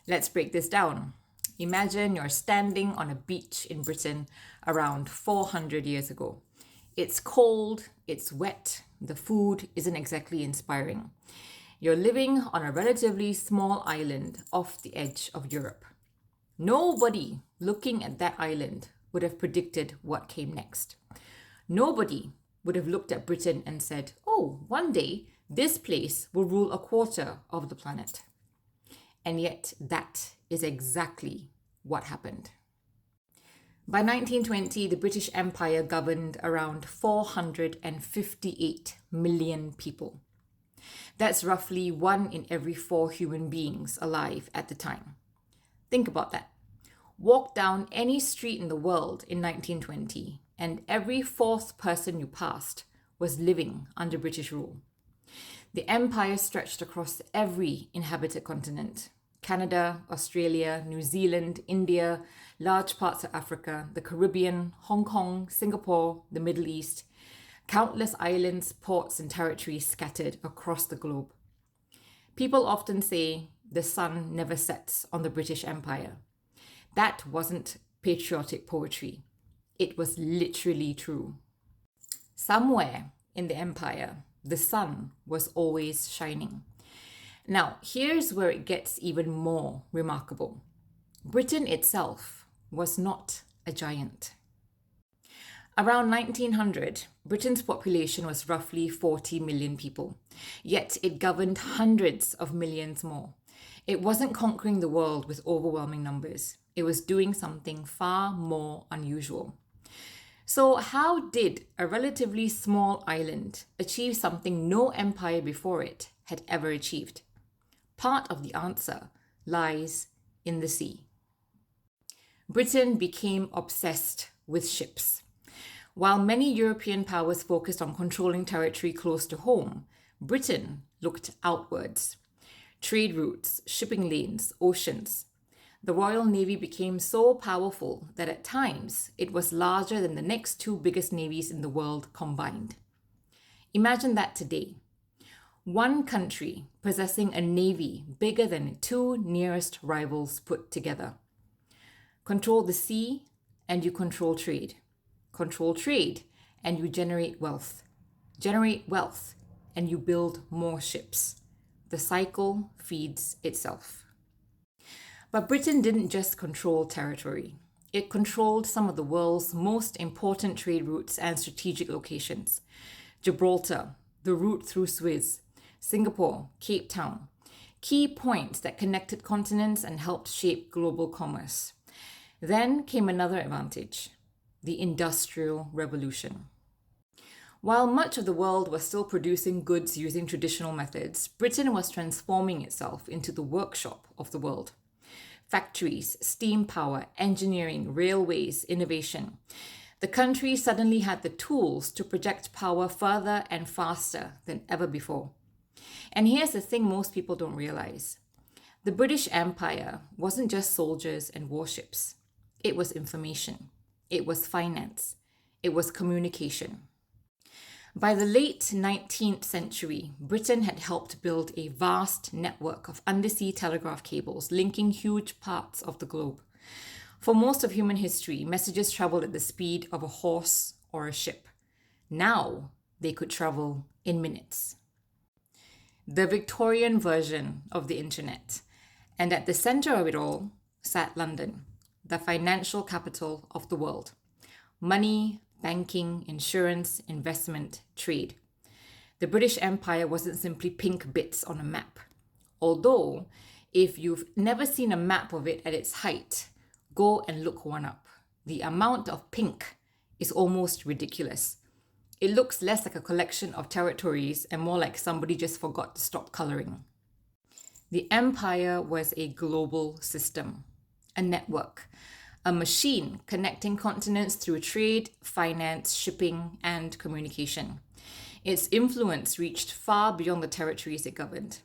Let's break this down. Imagine you're standing on a beach in Britain around 400 years ago. It's cold, it's wet, the food isn't exactly inspiring. You're living on a relatively small island off the edge of Europe. Nobody looking at that island would have predicted what came next. Nobody would have looked at Britain and said, oh, one day this place will rule a quarter of the planet. And yet that is exactly what happened. By 1920, the British Empire governed around 458 million people. That's roughly 1 in every 4 human beings alive at the time. Think about that. Walk down any street in the world in 1920, and every 4th person you passed was living under British rule. The empire stretched across every inhabited continent. Canada, Australia, New Zealand, India, large parts of Africa, the Caribbean, Hong Kong, Singapore, the Middle East, countless islands, ports, and territories scattered across the globe. People often say the sun never sets on the British Empire. That wasn't patriotic poetry. It was literally true. Somewhere in the empire, the sun was always shining. Now, here's where it gets even more remarkable. Britain itself was not a giant. Around 1900, Britain's population was roughly 40 million people, yet it governed hundreds of millions more. It wasn't conquering the world with overwhelming numbers. It was doing something far more unusual. So how did a relatively small island achieve something no empire before it had ever achieved? Part of the answer lies in the sea. Britain became obsessed with ships. While many European powers focused on controlling territory close to home, Britain looked outwards. Trade routes, shipping lanes, oceans. The Royal Navy became so powerful that at times it was larger than the next 2 biggest navies in the world combined. Imagine that today. One country possessing a navy bigger than 2 nearest rivals put together. Control the sea and you control trade. Control trade and you generate wealth. Generate wealth and you build more ships. The cycle feeds itself. But Britain didn't just control territory. It controlled some of the world's most important trade routes and strategic locations. Gibraltar, the route through Suez, Singapore, Cape Town, key points that connected continents and helped shape global commerce. Then came another advantage, the Industrial Revolution. While much of the world was still producing goods using traditional methods, Britain was transforming itself into the workshop of the world. Factories, steam power, engineering, railways, innovation. The country suddenly had the tools to project power further and faster than ever before. And here's the thing most people don't realize. The British Empire wasn't just soldiers and warships. It was information. It was finance. It was communication. By the late 19th century, Britain had helped build a vast network of undersea telegraph cables linking huge parts of the globe. For most of human history, messages traveled at the speed of a horse or a ship. Now they could travel in minutes. The Victorian version of the internet. And at the center of it all sat London, the financial capital of the world. Money, banking, insurance, investment, trade. The British Empire wasn't simply pink bits on a map. Although, if you've never seen a map of it at its height, go and look one up. The amount of pink is almost ridiculous. It looks less like a collection of territories and more like somebody just forgot to stop coloring. The empire was a global system, a network, a machine connecting continents through trade, finance, shipping, and communication. Its influence reached far beyond the territories it governed.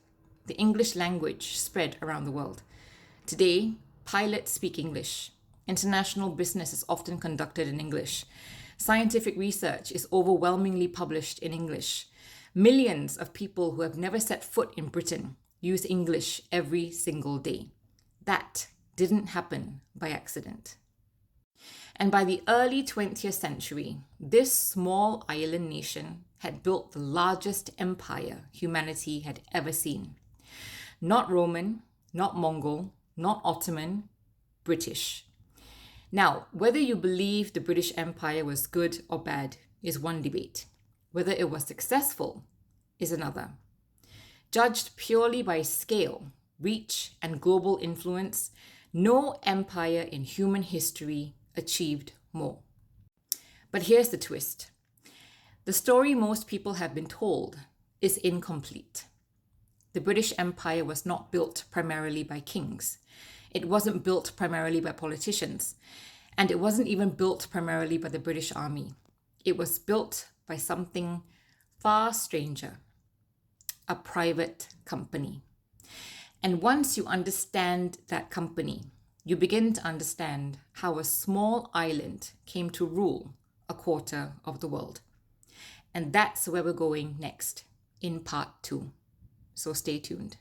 The English language spread around the world. Today, pilots speak English. International business is often conducted in English. Scientific research is overwhelmingly published in English. Millions of people who have never set foot in Britain use English every single day. That didn't happen by accident. And by the early 20th century, this small island nation had built the largest empire humanity had ever seen. Not Roman, not Mongol, not Ottoman, British. Now, whether you believe the British Empire was good or bad is one debate. Whether it was successful is another. Judged purely by scale, reach, and global influence, no empire in human history achieved more. But here's the twist. The story most people have been told is incomplete. The British Empire was not built primarily by kings. It wasn't built primarily by politicians. And it wasn't even built primarily by the British Army. It was built by something far stranger, a private company. And once you understand that company, you begin to understand how a small island came to rule a quarter of the world. And that's where we're going next in part 2. So stay tuned.